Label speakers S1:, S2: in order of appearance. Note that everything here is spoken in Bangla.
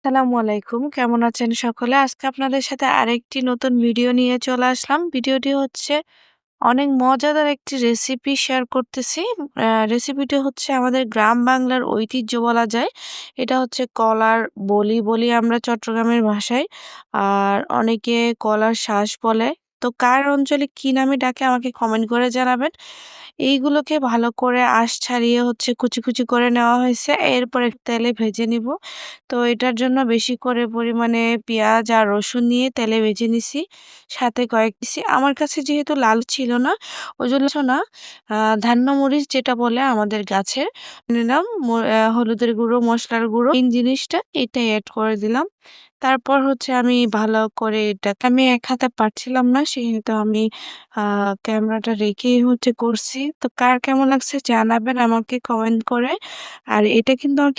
S1: আসসালামু আলাইকুম। কেমন আছেন সকলে? আজকে আপনাদের সাথে আরেকটি নতুন ভিডিও নিয়ে চলে আসলাম। ভিডিওটি হচ্ছে অনেক মজাদার একটি রেসিপি শেয়ার করতেছি। রেসিপিটি হচ্ছে আমাদের গ্রাম বাংলার ঐতিহ্য বলা যায়। এটা হচ্ছে কলার বলি আমরা চট্টগ্রামের ভাষায়। আর অনেকে কলার শাঁস বলে। তো কার অঞ্চলে কি নামে ডাকে আমাকে কমেন্ট করে জানাবেন। এইগুলোকে ভালো করে আঁশ ছাড়িয়ে হচ্ছে কুচি করে নেওয়া হয়েছে। এরপরে তেলে ভেজে নিব। তো এটার জন্য বেশি করে পরিমাণে পেঁয়াজ আর রসুন নিয়ে তেলে ভেজে নিছি। সাথে কয়েক পিসি আমার কাছে যেহেতু লাল ছিল না, ওজন্য না ধান্য মরিচ যেটা বলে আমাদের গাছের নিলাম। হলুদের গুঁড়ো, মসলার গুঁড়ো মেইন জিনিসটা এটাই এড করে দিলাম। তারপর হচ্ছে আমি ভালো করে এটাকে আমি এক হাতে পারছিলাম না, সেহেতু আমি ক্যামেরাটা রেখেই হচ্ছে করছি। তো কার কেমন লাগছে জানাবেন আমাকে কমেন্ট করে। আর এটা কিন্তু আমার